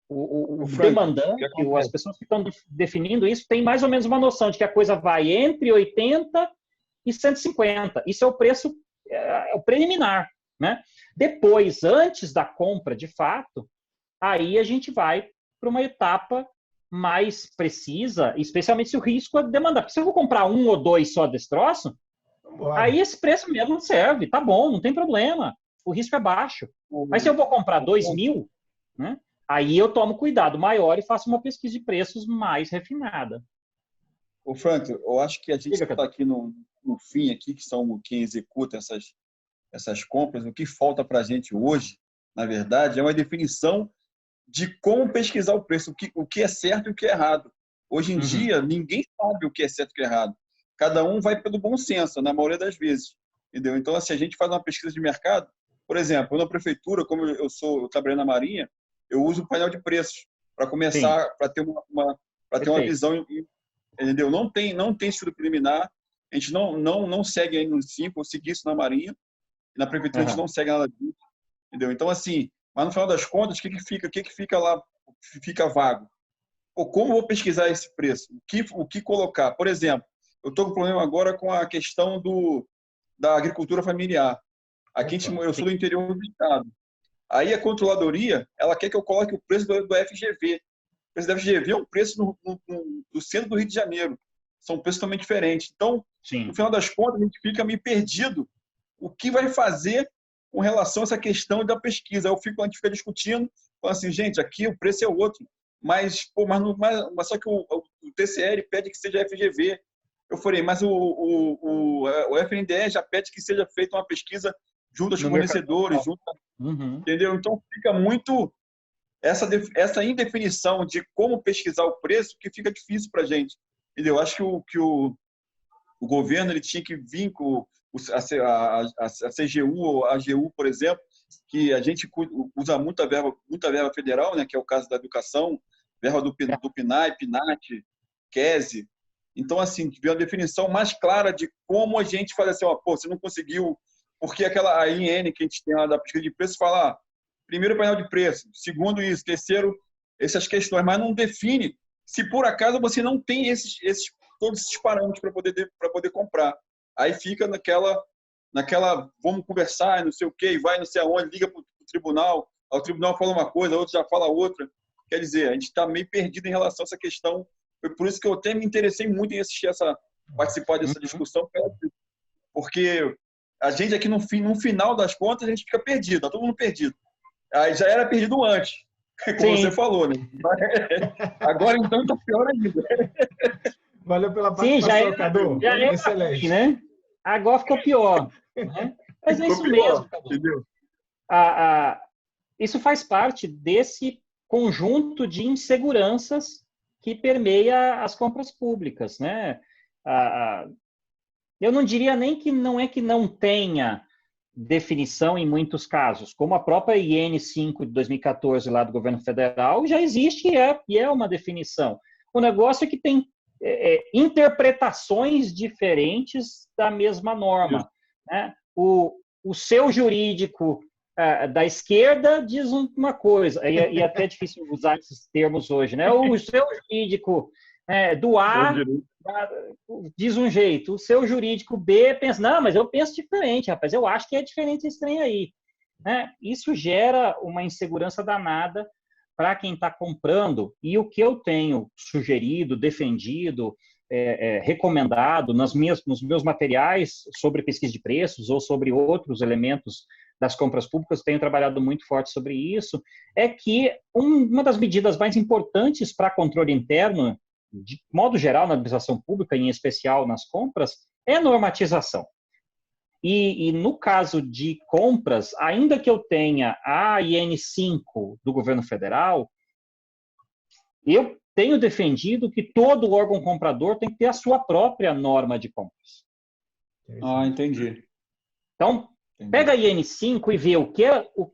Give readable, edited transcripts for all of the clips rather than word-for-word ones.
O Frank, demandante, as pessoas que estão definindo isso, têm mais ou menos uma noção de que a coisa vai entre 80 e 150. Isso é o preço o preliminar, né? Depois, antes da compra, de fato, aí a gente vai para uma etapa mais precisa, especialmente se o risco é demandar. Porque se eu vou comprar um ou dois só desse troço, aí esse preço mesmo não serve, tá bom, não tem problema, o risco é baixo. Mas se eu vou comprar 2.000, né, aí eu tomo cuidado maior e faço uma pesquisa de preços mais refinada. Ô, Frank, eu acho que a gente está aqui no fim, aqui, que são quem executa essas compras. O que falta para a gente hoje, na verdade, é uma definição de como pesquisar o preço, o que é certo e o que é errado. Hoje em dia, ninguém sabe o que é certo e o que é errado. Cada um vai pelo bom senso, na maioria das vezes. Entendeu? Então, assim, a gente faz uma pesquisa de mercado. Por exemplo, na prefeitura, como eu trabalhei na Marinha, eu uso o painel de preços para começar, para ter uma visão. Entendeu? Não tem estudo preliminar. A gente não segue aí no 5, eu segui isso na Marinha. E na prefeitura a gente não segue nada disso. Entendeu? Então, assim, mas no final das contas, o que fica lá? Fica vago. Pô, como eu vou pesquisar esse preço? O que colocar? Por exemplo, eu estou com problema agora com a questão da agricultura familiar. Aqui eu sou do interior do estado. Aí a controladoria, ela quer que eu coloque o preço do FGV. O preço do FGV é um preço do centro do Rio de Janeiro. São preços totalmente diferentes. Então, no final das contas, a gente fica meio perdido. O que vai fazer com relação a essa questão da pesquisa? A gente fica discutindo, falando assim, gente, aqui o preço é outro. Mas só que o TCE pede que seja FGV. Eu falei, mas o FNDE já pede que seja feita uma pesquisa junto aos fornecedores, entendeu? Então fica muito essa indefinição de como pesquisar o preço que fica difícil para a gente. Entendeu? Eu acho que o governo ele tinha que vir com a CGU ou a AGU, por exemplo, que a gente usa muita verba federal, né, que é o caso da educação, verba do PNAE, PNAT, QESE. Então, assim, tiver uma definição mais clara de como a gente faz assim, você não conseguiu, porque a IN que a gente tem lá da pesquisa de preço fala, primeiro painel de preço, segundo isso, terceiro, essas questões, mas não define se por acaso você não tem todos esses parâmetros para poder comprar. Aí fica naquela vamos conversar, não sei o quê, vai não sei aonde, liga para o tribunal, o tribunal fala uma coisa, o outro já fala outra. Quer dizer, a gente está meio perdido em relação a essa questão. Foi por isso que eu até me interessei muito em participar dessa discussão, porque a gente aqui no final das contas, a gente fica perdido, está todo mundo perdido. Aí já era perdido antes, como você falou, né? Agora então está pior ainda. Valeu pela participação, Cadu. Excelente. Assim, né? Agora ficou pior. Né? Mas é isso mesmo, Cadu. Entendeu? Isso faz parte desse conjunto de inseguranças que permeia as compras públicas. Né? Eu não diria nem que não tenha definição em muitos casos, como a própria IN 5 de 2014 lá do governo federal já existe e é uma definição. O negócio é que tem interpretações diferentes da mesma norma. Né? O seu jurídico da esquerda diz uma coisa, e até é difícil usar esses termos hoje, né? O seu jurídico do A diz um jeito, o seu jurídico B pensa, não, mas eu penso diferente, rapaz, eu acho que é diferente esse trem aí. Né? Isso gera uma insegurança danada para quem está comprando, e o que eu tenho sugerido, defendido, recomendado nos meus materiais sobre pesquisa de preços ou sobre outros elementos das compras públicas, tenho trabalhado muito forte sobre isso, é que uma das medidas mais importantes para controle interno, de modo geral na administração pública, em especial nas compras, é a normatização. E no caso de compras, ainda que eu tenha a IN5 do governo federal, eu tenho defendido que todo órgão comprador tem que ter a sua própria norma de compras. Entendi. Então, pega a IN5 e vê o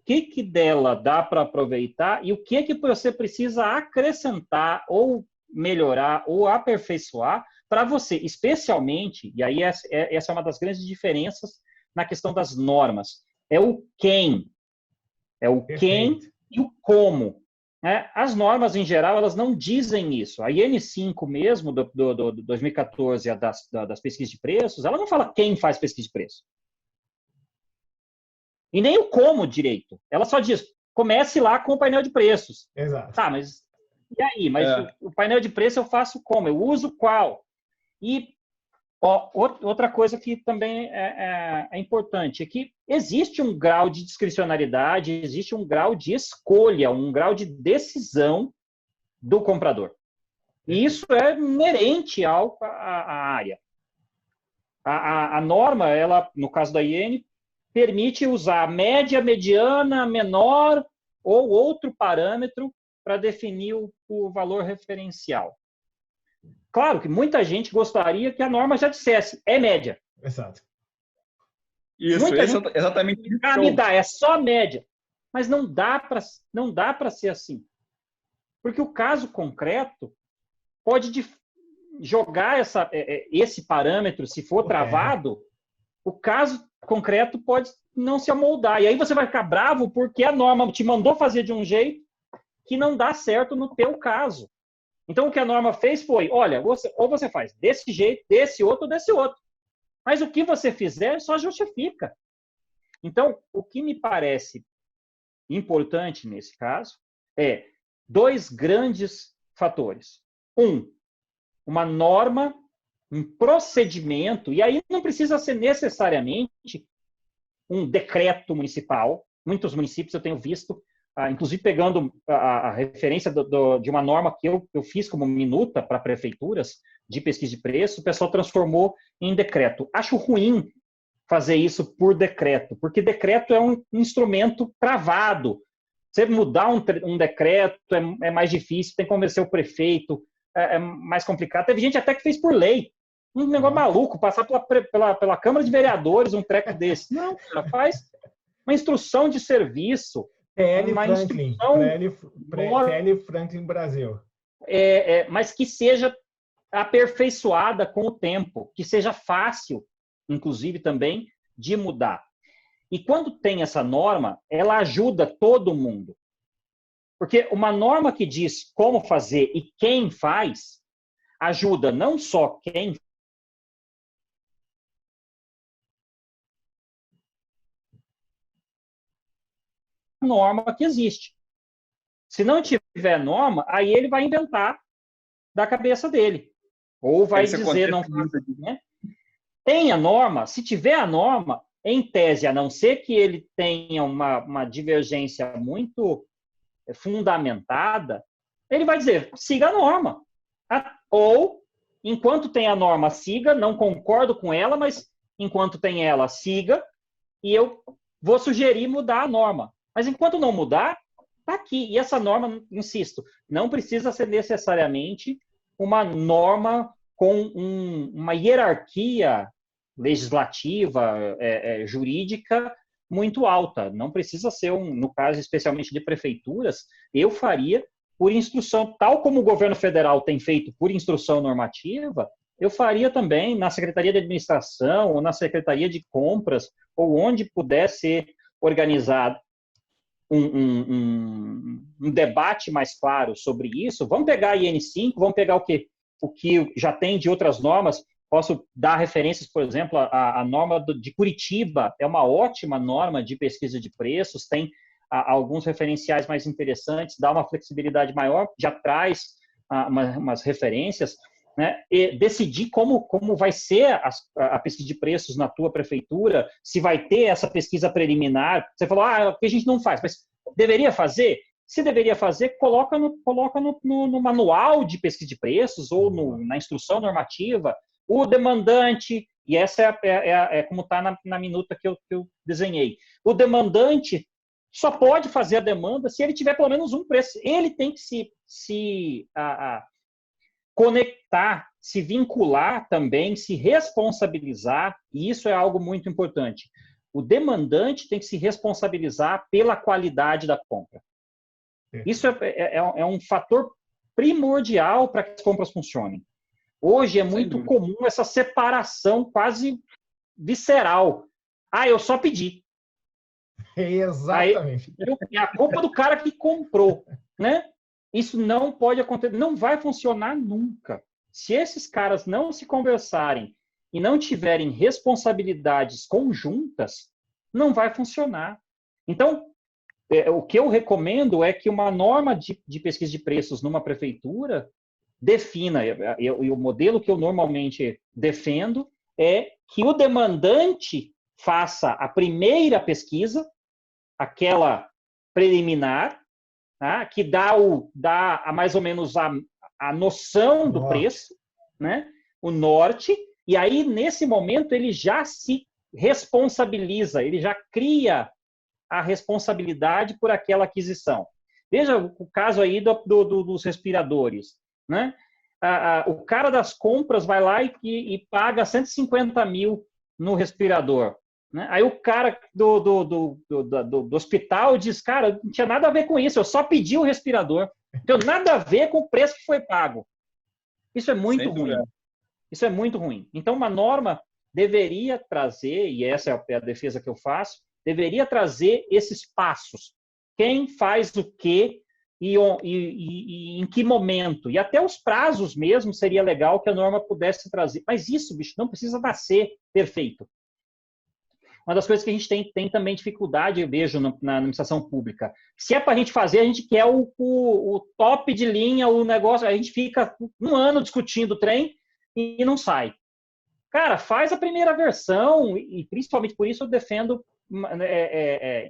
que dela dá para aproveitar e o que você precisa acrescentar ou melhorar ou aperfeiçoar para você, especialmente, e aí essa é uma das grandes diferenças na questão das normas, é o quem. É o quem e o como. né? As normas, em geral, elas não dizem isso. A IN5 mesmo, do 2014, a das pesquisas de preços, ela não fala quem faz pesquisa de preço. E nem o como direito. Ela só diz, comece lá com o painel de preços. Exato. Tá, mas e aí? Mas o painel de preço eu faço como? Eu uso qual? E outra coisa que também é importante é que existe um grau de discricionariedade, existe um grau de escolha, um grau de decisão do comprador. E isso é inerente à área. A norma, ela, no caso da IN, permite usar média, mediana, menor ou outro parâmetro para definir o valor referencial. Claro que muita gente gostaria que a norma já dissesse, é média. Exato. Isso, exatamente isso. Ah, me dá, é só média. Mas não dá para ser assim. Porque o caso concreto pode jogar esse parâmetro, se for travado, o caso concreto pode não se amoldar. E aí você vai ficar bravo porque a norma te mandou fazer de um jeito que não dá certo no teu caso. Então, o que a norma fez foi, olha, ou você faz desse jeito, desse outro, ou desse outro. Mas o que você fizer só justifica. Então, o que me parece importante nesse caso é 2 grandes fatores. Uma norma, um procedimento, e aí não precisa ser necessariamente um decreto municipal. Muitos municípios eu tenho visto, inclusive pegando a referência de uma norma que eu fiz como minuta para prefeituras de pesquisa de preço, o pessoal transformou em decreto. Acho ruim fazer isso por decreto, porque decreto é um instrumento travado. Você mudar um decreto é mais difícil, tem que convencer o prefeito, é mais complicado. Teve gente até que fez por lei. Um negócio maluco, passar pela Câmara de Vereadores um treco desse. Não, cara, faz uma instrução de serviço. PL uma Franklin. PL Franklin Brasil. Mas que seja aperfeiçoada com o tempo, que seja fácil, inclusive também, de mudar. E quando tem essa norma, ela ajuda todo mundo. Porque uma norma que diz como fazer e quem faz, ajuda não só quem norma que existe. Se não tiver norma, aí ele vai inventar da cabeça dele. Ou vai dizer, não faça, né? Tem a norma, se tiver a norma, em tese, a não ser que ele tenha uma divergência muito fundamentada, ele vai dizer, siga a norma. Ou, enquanto tem a norma, siga, não concordo com ela, mas enquanto tem ela, siga, e eu vou sugerir mudar a norma. Mas enquanto não mudar, está aqui. E essa norma, insisto, não precisa ser necessariamente uma norma com uma hierarquia legislativa, jurídica, muito alta. Não precisa ser, no caso especialmente de prefeituras, eu faria por instrução, tal como o governo federal tem feito por instrução normativa, eu faria também na Secretaria de Administração ou na Secretaria de Compras, ou onde puder ser organizado um debate mais claro sobre isso. Vamos pegar a IN5, vamos pegar o que já tem de outras normas. Posso dar referências, por exemplo, a norma de Curitiba, é uma ótima norma de pesquisa de preços, tem alguns referenciais mais interessantes, dá uma flexibilidade maior, já traz umas referências, né? E decidir como vai ser a pesquisa de preços na tua prefeitura, se vai ter essa pesquisa preliminar. Você falou, o que a gente não faz, mas deveria fazer? Se deveria fazer, coloca no manual de pesquisa de preços ou na instrução normativa, o demandante, e essa é como está na minuta que eu desenhei. O demandante só pode fazer a demanda se ele tiver pelo menos um preço. Ele tem que se conectar, se vincular também, se responsabilizar, e isso é algo muito importante. O demandante tem que se responsabilizar pela qualidade da compra. Isso é um fator primordial para que as compras funcionem. Hoje é muito comum essa separação quase visceral. Eu só pedi. Exatamente. É a culpa do cara que comprou, né? Isso não pode acontecer, não vai funcionar nunca. Se esses caras não se conversarem e não tiverem responsabilidades conjuntas, não vai funcionar. Então, o que eu recomendo é que uma norma de pesquisa de preços numa prefeitura defina, e o modelo que eu normalmente defendo é que o demandante faça a primeira pesquisa, aquela preliminar, tá? Que dá mais ou menos a noção do preço, né? O norte, e aí, nesse momento, ele já se responsabiliza, ele já cria a responsabilidade por aquela aquisição. Veja o caso aí dos respiradores, né? O cara das compras vai lá e paga 150 mil no respirador. Né? Aí o cara do hospital diz, cara, não tinha nada a ver com isso, eu só pedi o respirador. Não tem nada a ver com o preço que foi pago. Isso é muito ruim. Isso é muito ruim. Então, uma norma deveria trazer, e essa é a defesa que eu faço, deveria trazer esses passos. Quem faz o quê e em que momento. E até os prazos mesmo seria legal que a norma pudesse trazer. Mas isso, bicho, não precisa nascer perfeito. Uma das coisas que a gente tem também dificuldade, eu vejo na administração pública. Se é para a gente fazer, a gente quer o top de linha, o negócio, a gente fica um ano discutindo o trem e não sai. Cara, faz a primeira versão, e principalmente por isso eu defendo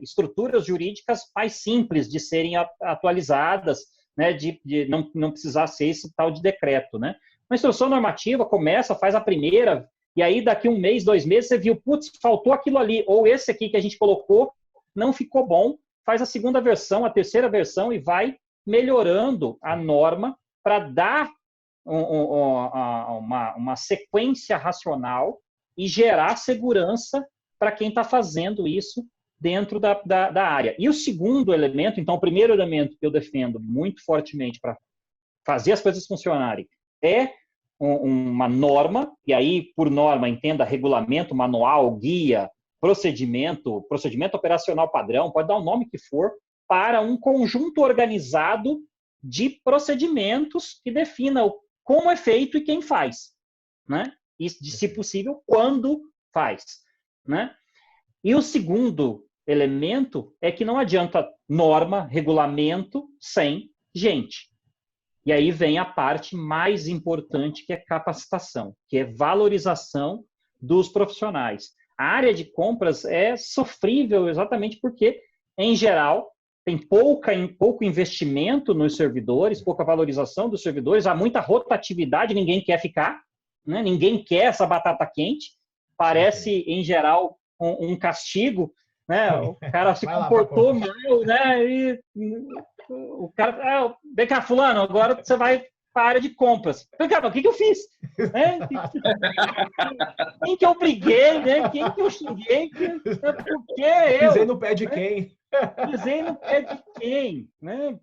estruturas jurídicas mais simples de serem atualizadas, né, de não precisar ser esse tal de decreto. Né? Uma instrução normativa começa, faz a primeira, e aí daqui 1 mês, 2 meses, você viu, putz, faltou aquilo ali, ou esse aqui que a gente colocou não ficou bom, faz a segunda versão, a terceira versão e vai melhorando a norma para dar uma sequência racional e gerar segurança para quem está fazendo isso dentro da área. E o segundo elemento, então, o primeiro elemento que eu defendo muito fortemente para fazer as coisas funcionarem é uma norma, e aí, por norma, entenda regulamento, manual, guia, procedimento operacional padrão, pode dar o nome que for, para um conjunto organizado de procedimentos que defina como é feito e quem faz, né? E, se possível, quando faz, né? E o segundo elemento é que não adianta norma, regulamento sem gente. E aí vem a parte mais importante, que é capacitação, que é valorização dos profissionais. A área de compras é sofrível exatamente porque, em geral, tem pouco investimento nos servidores, pouca valorização dos servidores, há muita rotatividade, ninguém quer ficar, né? Ninguém quer essa batata quente, parece, em geral, um castigo, né? O cara se comportou mal, né? E o cara, vem cá, fulano, agora você vai para a área de compras. Vem cá, o que eu fiz? Né? Quem que eu briguei, né? Quem que eu xinguei? Por que eu? Pisei no pé de quem? Pisei no pé de quem? Né?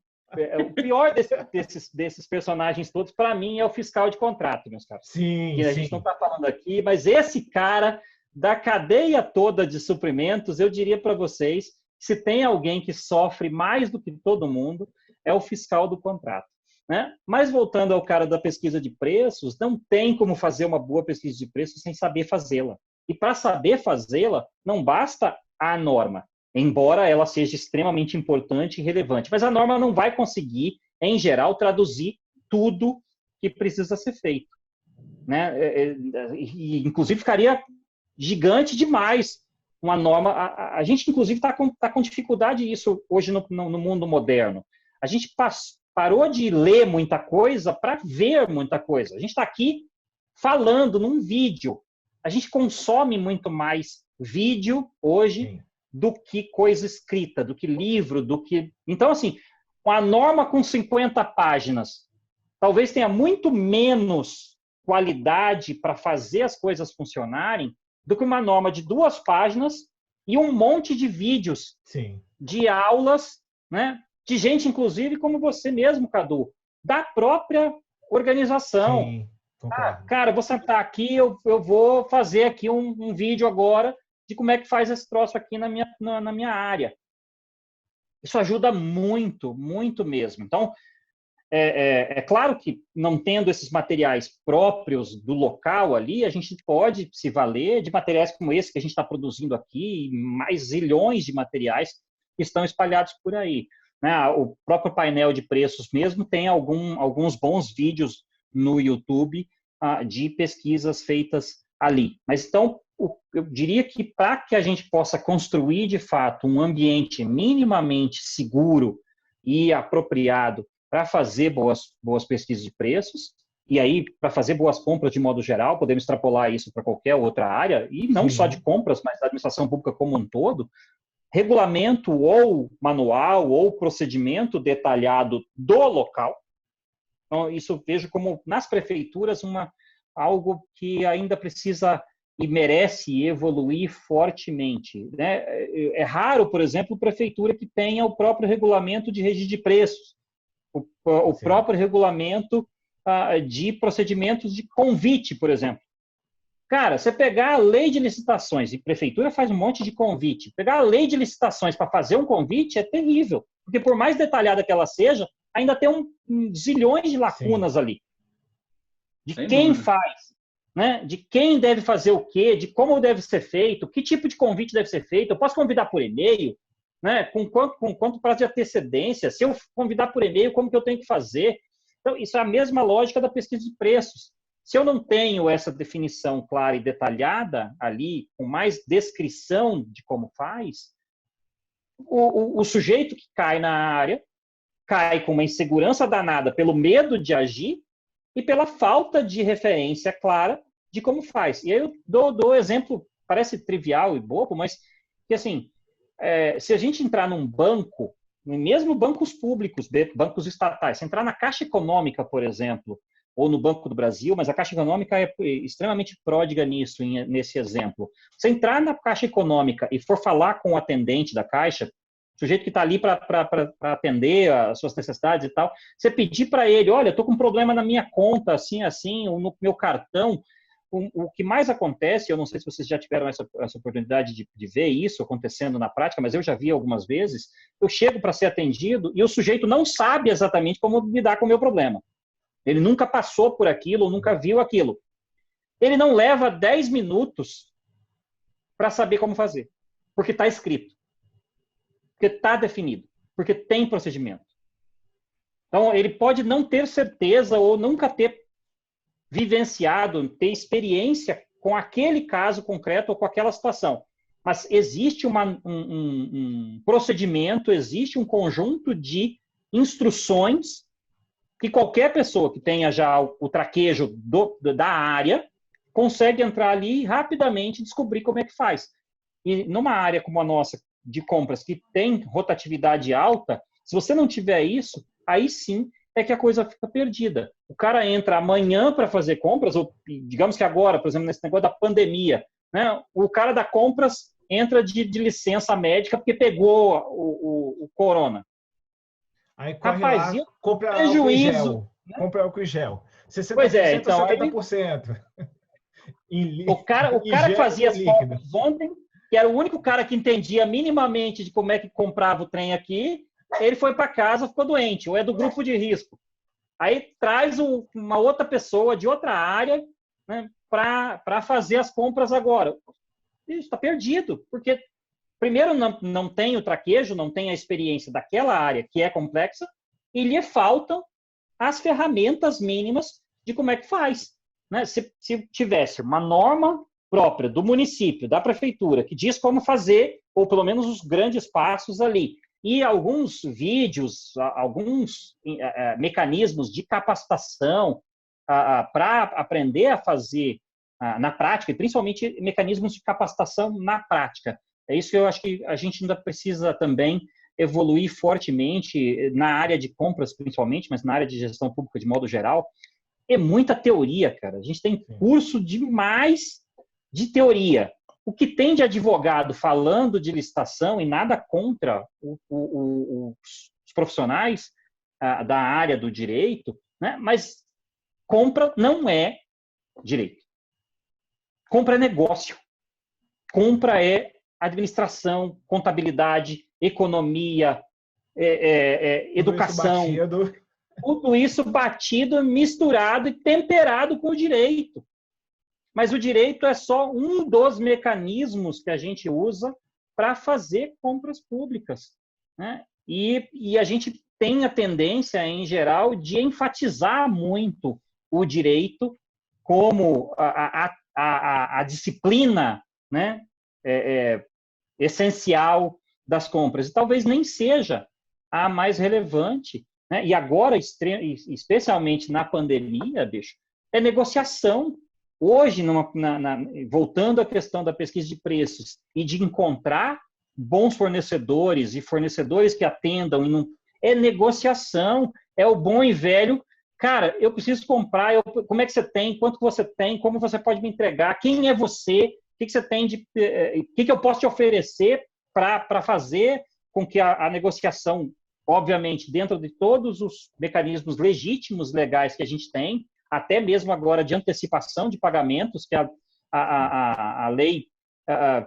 O pior desses personagens todos, para mim, é o fiscal de contrato, meus caros. Sim, que a gente não está falando aqui, mas esse cara da cadeia toda de suprimentos, eu diria para vocês, se tem alguém que sofre mais do que todo mundo, é o fiscal do contrato. Né? Mas voltando ao cara da pesquisa de preços, não tem como fazer uma boa pesquisa de preços sem saber fazê-la. E para saber fazê-la, não basta a norma, embora ela seja extremamente importante e relevante. Mas a norma não vai conseguir, em geral, traduzir tudo que precisa ser feito. Né? E, inclusive, ficaria gigante demais uma norma. A gente, inclusive, está com dificuldade disso hoje no mundo moderno. A gente parou de ler muita coisa para ver muita coisa. A gente está aqui falando num vídeo. A gente consome muito mais vídeo hoje do que coisa escrita, do que livro, do que... Então, assim, uma norma com 50 páginas talvez tenha muito menos qualidade para fazer as coisas funcionarem do que uma norma de 2 páginas e um monte de vídeos, de aulas, né? De gente, inclusive, como você mesmo, Cadu, da própria organização. Sim, cara, vou sentar aqui, eu vou fazer aqui um vídeo agora de como é que faz esse troço aqui na minha área. Isso ajuda muito, muito mesmo. Então, É claro que, não tendo esses materiais próprios do local ali, a gente pode se valer de materiais como esse que a gente está produzindo aqui, mais zilhões de materiais que estão espalhados por aí. Né? O próprio painel de preços mesmo tem alguns bons vídeos no YouTube de pesquisas feitas ali. Mas, então, eu diria que para que a gente possa construir, de fato, um ambiente minimamente seguro e apropriado para fazer boas pesquisas de preços, e aí, para fazer boas compras de modo geral, podemos extrapolar isso para qualquer outra área, e não só de compras, mas da administração pública como um todo, regulamento ou manual ou procedimento detalhado do local. Então, isso eu vejo como, nas prefeituras, algo que ainda precisa e merece evoluir fortemente. Né? É raro, por exemplo, prefeitura que tenha o próprio regulamento de registro de preços, o próprio regulamento de procedimentos de convite, por exemplo. Cara, você pegar a lei de licitações, e prefeitura faz um monte de convite, pegar a lei de licitações para fazer um convite é terrível, porque por mais detalhada que ela seja, ainda tem zilhões de lacunas ali. De quem faz, né? De quem deve fazer o quê, de como deve ser feito, que tipo de convite deve ser feito. Eu posso convidar por e-mail, né? Com quanto prazo de antecedência? Se eu convidar por e-mail, como que eu tenho que fazer? Então, isso é a mesma lógica da pesquisa de preços. Se eu não tenho essa definição clara e detalhada ali, com mais descrição de como faz, o sujeito que cai na área cai com uma insegurança danada pelo medo de agir e pela falta de referência clara de como faz. E aí eu dou exemplo, parece trivial e bobo, mas que assim, se a gente entrar num banco, mesmo bancos públicos, bancos estatais, se entrar na Caixa Econômica, por exemplo, ou no Banco do Brasil, mas a Caixa Econômica é extremamente pródiga nisso, nesse exemplo. Se entrar na Caixa Econômica e for falar com o atendente da Caixa, o sujeito que está ali para atender as suas necessidades e tal, você pedir para ele, olha, estou com um problema na minha conta, assim, ou no meu cartão, o que mais acontece, eu não sei se vocês já tiveram essa oportunidade de ver isso acontecendo na prática, mas eu já vi algumas vezes, eu chego para ser atendido e o sujeito não sabe exatamente como lidar com o meu problema. Ele nunca passou por aquilo, ou nunca viu aquilo. Ele não leva 10 minutos para saber como fazer, porque está escrito, porque está definido, porque tem procedimento. Então, ele pode não ter certeza ou nunca ter vivenciado, ter experiência com aquele caso concreto ou com aquela situação. Mas existe um procedimento, existe um conjunto de instruções que qualquer pessoa que tenha já o traquejo da área consegue entrar ali e rapidamente descobrir como é que faz. E numa área como a nossa, de compras, que tem rotatividade alta, se você não tiver isso, aí sim é que a coisa fica perdida. O cara entra amanhã para fazer compras, ou digamos que agora, por exemplo, nesse negócio da pandemia, né, o cara da compras entra de licença médica porque pegou o corona. Aí corre lá, compra álcool em gel. Né? Compra álcool em gel. 60% pois é, então, ou 70%. O cara que fazia as compras ontem, que era o único cara que entendia minimamente de como é que comprava o trem aqui, ele foi para casa, ficou doente, ou é do grupo de risco. Aí traz uma outra pessoa de outra área, né, para fazer as compras agora. Isso está perdido, porque primeiro não tem o traquejo, não tem a experiência daquela área que é complexa, e lhe faltam as ferramentas mínimas de como é que faz. Né? Se tivesse uma norma própria do município, da prefeitura, que diz como fazer, ou pelo menos os grandes passos ali, e alguns vídeos, alguns mecanismos de capacitação para aprender a fazer na prática, e principalmente mecanismos de capacitação na prática. É isso que eu acho que a gente ainda precisa também evoluir fortemente na área de compras, principalmente, mas na área de gestão pública de modo geral. É muita teoria, cara. A gente tem curso demais de teoria. O que tem de advogado falando de licitação, e nada contra os profissionais da área do direito, né? Mas compra não é direito. Compra é negócio. Compra é administração, contabilidade, economia, educação. Tudo isso batido, misturado e temperado com o direito. Mas o direito é só um dos mecanismos que a gente usa para fazer compras públicas, né? E a gente tem a tendência, em geral, de enfatizar muito o direito como a disciplina, né, essencial das compras. E talvez nem seja a mais relevante, né? E agora, especialmente na pandemia, bicho, é negociação. Hoje, voltando à questão da pesquisa de preços e de encontrar bons fornecedores e fornecedores que atendam, é negociação, é o bom e velho. Cara, eu preciso comprar, como é que você tem, quanto você tem, como você pode me entregar, quem é você, o que você tem o que eu posso te oferecer para fazer com que a negociação, obviamente, dentro de todos os mecanismos legítimos, legais que a gente tem, até mesmo agora de antecipação de pagamentos, que a lei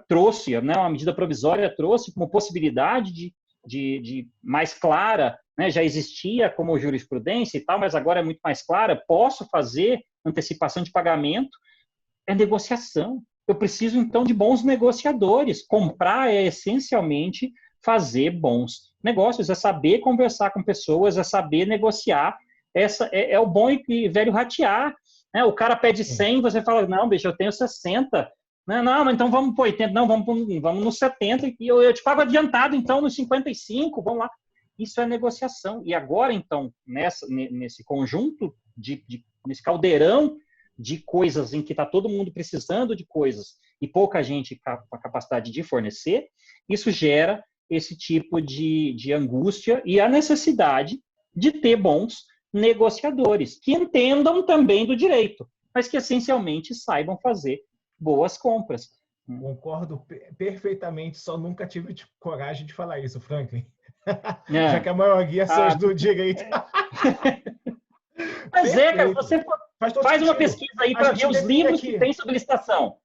trouxe, né, uma medida provisória trouxe como possibilidade de mais clara, né, já existia como jurisprudência e tal, mas agora é muito mais clara, posso fazer antecipação de pagamento, é negociação. Eu preciso, então, de bons negociadores. Comprar é, essencialmente, fazer bons negócios, é saber conversar com pessoas, é saber negociar. Essa é o bom e velho ratear, né? O cara pede 100, você fala, não, bicho, eu tenho 60. Não, mas então vamos para 80. Não, vamos nos 70 e eu te pago adiantado, então, nos 55, vamos lá. Isso é negociação. E agora, então, nesse conjunto, nesse caldeirão de coisas em que está todo mundo precisando de coisas e pouca gente com a capacidade de fornecer, isso gera esse tipo de angústia e a necessidade de ter bons negociadores que entendam também do direito, mas que essencialmente saibam fazer boas compras. Concordo perfeitamente, só nunca tive coragem de falar isso, Franklin. Já que a maioria são os do direito. Mas cara, você faz uma pesquisa aí para ver os livros que tem sobre licitação.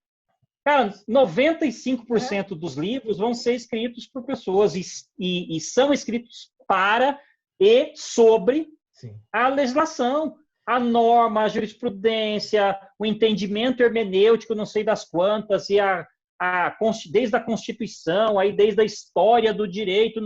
Cara, 95% dos livros vão ser escritos por pessoas e são escritos para e sobre a legislação, a norma, a jurisprudência, o entendimento hermenêutico, não sei das quantas, e desde a Constituição, aí desde a história do direito.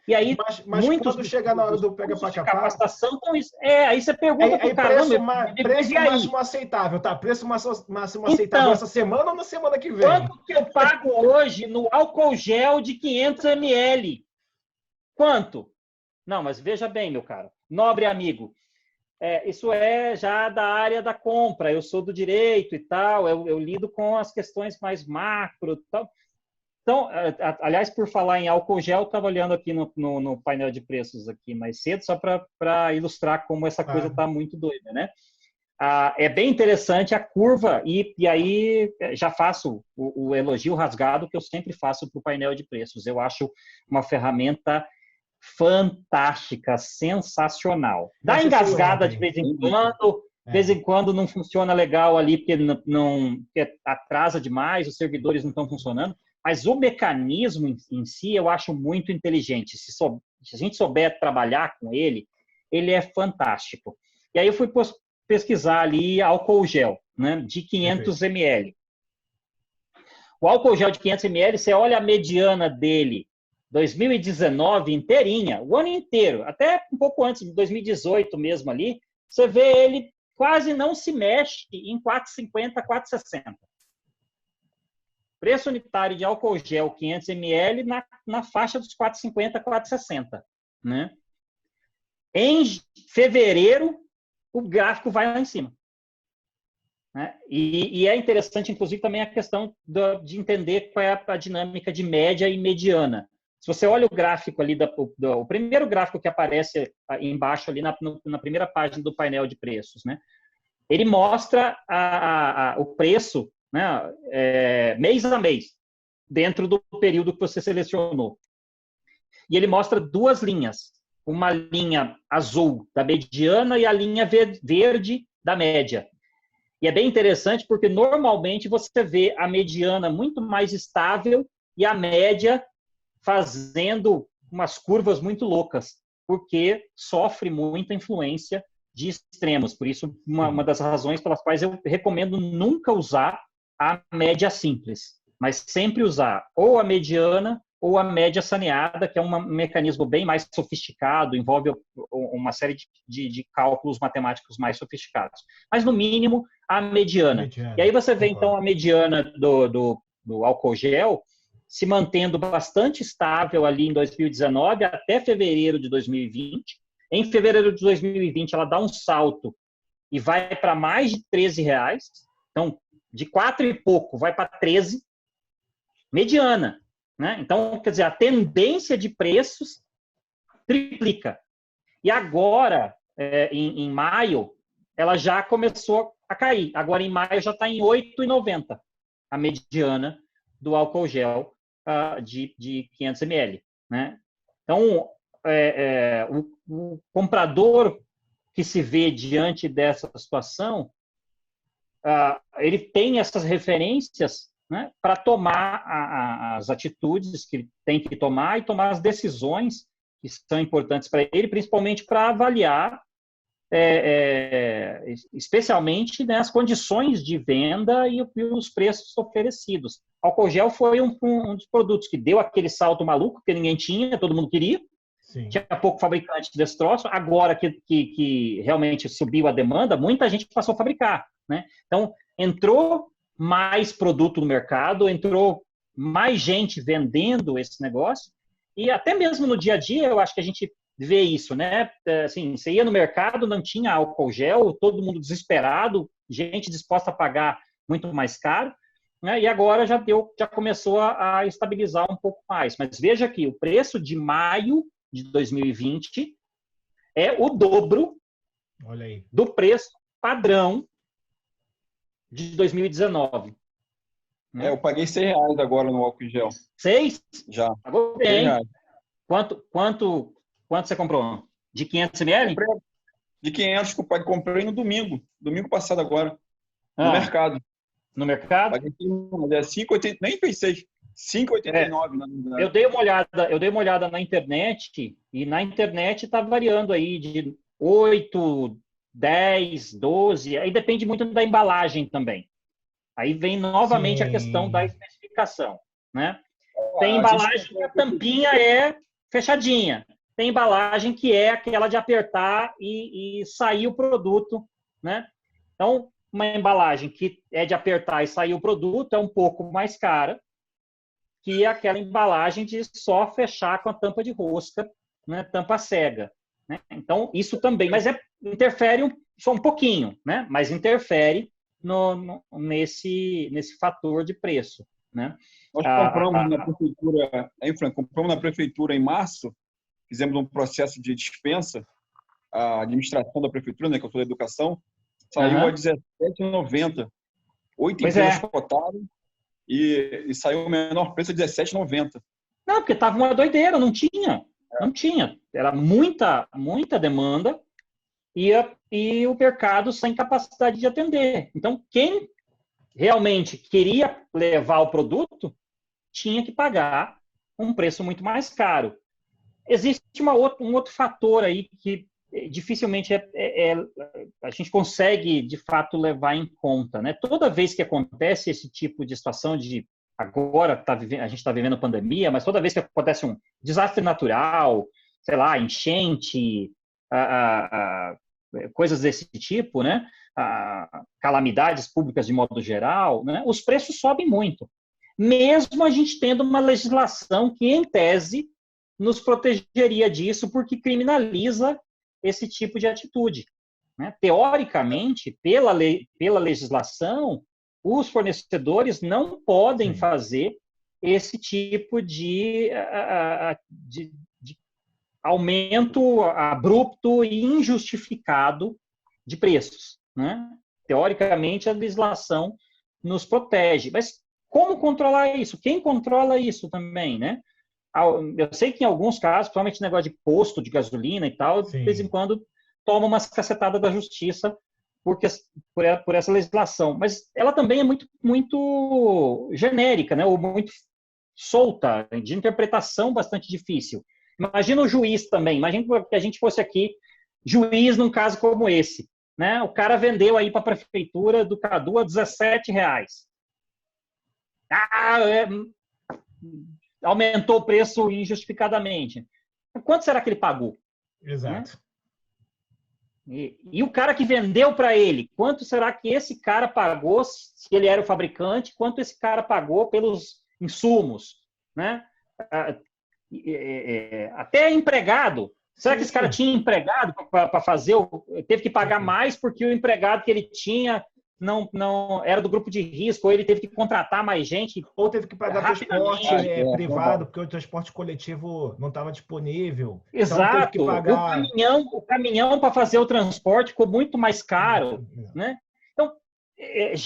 E aí, mas muitos quando chega na hora do pega para capar, capacitação, então aí você pergunta para o cara, preço máximo aceitável, tá? Preço máximo aceitável essa semana ou na semana que vem? Quanto que eu pago hoje no álcool gel de 500 ml? Quanto? Não, mas veja bem, meu caro, nobre amigo, isso é já da área da compra, eu sou do direito e tal, eu lido com as questões mais macro e tal. Então, aliás, por falar em álcool gel, eu estava olhando aqui no painel de preços aqui mais cedo, só para ilustrar como essa coisa está muito doida, né? É bem interessante a curva, e aí já faço o elogio rasgado que eu sempre faço para o painel de preços. Eu acho uma ferramenta fantástica, sensacional. Dá engasgada de vez em quando não funciona legal ali, porque atrasa demais, os servidores não estão funcionando, mas o mecanismo em si eu acho muito inteligente. Se a gente souber trabalhar com ele, ele é fantástico. E aí eu fui pesquisar ali álcool gel, né, de 500 ml. O álcool gel de 500 ml, você olha a mediana dele, 2019 inteirinha, o ano inteiro, até um pouco antes, de 2018 mesmo ali, você vê ele quase não se mexe em 4,50, 4,60. Preço unitário de álcool gel 500 ml na faixa dos 4,50, 4,60. Né? Em fevereiro, o gráfico vai lá em cima. Né? E é interessante, inclusive, também a questão de entender qual é a dinâmica de média e mediana. Se você olha o gráfico ali, o primeiro gráfico que aparece embaixo ali na primeira página do painel de preços, né? Ele mostra o preço, né, mês a mês, dentro do período que você selecionou. E ele mostra duas linhas. Uma linha azul da mediana e a linha verde da média. E é bem interessante porque, normalmente, você vê a mediana muito mais estável e a média fazendo umas curvas muito loucas. porque sofre muita influência de extremos. Por isso, uma das razões pelas quais eu recomendo nunca usar a média simples, mas sempre usar ou a mediana ou a média saneada, que é um mecanismo bem mais sofisticado, envolve uma série de cálculos matemáticos mais sofisticados. Mas, no mínimo, a mediana. E aí você vê, então, a mediana do álcool gel se mantendo bastante estável ali em 2019 até fevereiro de 2020. Em fevereiro de 2020, ela dá um salto e vai para mais de R$13. Então, de 4 e pouco vai para 13, mediana. Né? Então, quer dizer, a tendência de preços triplica. E agora, em maio, ela já começou a cair. Agora, em maio, já está em R$8,90 a mediana do álcool gel de 500 ml. Né? Então, o comprador que se vê diante dessa situação, ele tem essas referências, né, para tomar as atitudes que ele tem que tomar e tomar as decisões que são importantes para ele, principalmente para avaliar, especialmente, né, as condições de venda e os preços oferecidos. Álcool gel foi um dos produtos que deu aquele salto maluco que ninguém tinha, todo mundo queria. Sim. Tinha pouco fabricante desse troço. Agora que realmente subiu a demanda, muita gente passou a fabricar. Né? Então, entrou mais produto no mercado, entrou mais gente vendendo esse negócio, e até mesmo no dia a dia, eu acho que a gente vê isso, né? Assim, você ia no mercado, não tinha álcool gel, todo mundo desesperado, gente disposta a pagar muito mais caro, né? E agora já começou a estabilizar um pouco mais. Mas veja aqui, o preço de maio de 2020 é o dobro do preço padrão de 2019. Eu paguei R$6 agora no álcool gel. 6? Já. Pagou bem. Quanto você comprou? De 500 ml? De 500 que eu comprei no domingo passado agora, no mercado. No mercado? Paguei 5,80, nem pensei, 5,89 na verdade. Eu dei uma olhada na internet, e na internet está variando aí de 8, 10, 12, aí depende muito da embalagem também. Aí vem novamente a questão da especificação, né? Tem embalagem que a tampinha é fechadinha, tem embalagem que é aquela de apertar e sair o produto, né? Então, uma embalagem que é de apertar e sair o produto é um pouco mais cara que aquela embalagem de só fechar com a tampa de rosca, né? Tampa cega. Né? Então, isso também, mas interfere só um pouquinho, né? Mas interfere nesse fator de preço. Né? Nós compramos na prefeitura, compramos na prefeitura em março, fizemos um processo de dispensa, a administração da prefeitura, né, que eu sou da educação, saiu a R$17,90. 8 empresas cotaram e saiu o menor preço de R$17,90. Não, porque estava uma doideira, não tinha. Não tinha. Era muita demanda e o mercado sem capacidade de atender. Então, quem realmente queria levar o produto tinha que pagar um preço muito mais caro. Existe um outro fator aí que dificilmente a gente consegue, de fato, levar em conta. Né? Toda vez que acontece esse tipo de situação de agora a gente está vivendo pandemia, mas toda vez que acontece um desastre natural, sei lá, enchente, coisas desse tipo, né? Calamidades públicas de modo geral, né? Os preços sobem muito. Mesmo a gente tendo uma legislação que, em tese, nos protegeria disso, porque criminaliza esse tipo de atitude. Né? Teoricamente, pela legislação, os fornecedores não podem fazer esse tipo de aumento abrupto e injustificado de preços. Né? Teoricamente, a legislação nos protege. Mas como controlar isso? Quem controla isso também? Né? Eu sei que em alguns casos, principalmente negócio de posto de gasolina e tal, de vez em quando toma umas cacetadas da justiça por essa legislação, mas ela também é muito genérica, né? Ou muito solta, de interpretação bastante difícil. Imagina o juiz também. Imagina que a gente fosse aqui juiz num caso como esse, né? O cara vendeu aí para a prefeitura do Cadu a R$17. Aumentou o preço injustificadamente. Quanto será que ele pagou? Exato. Né? E o cara que vendeu para ele, quanto será que esse cara pagou, se ele era o fabricante, quanto esse cara pagou pelos insumos, né? Até empregado. Será que esse cara tinha empregado para fazer? Teve que pagar mais porque o empregado que ele tinha não era do grupo de risco, ou ele teve que contratar mais gente. Ou teve que pagar transporte privado, porque o transporte coletivo não estava disponível. Exato. Então, teve que pagar... O caminhão para fazer o transporte ficou muito mais caro. Né? Então,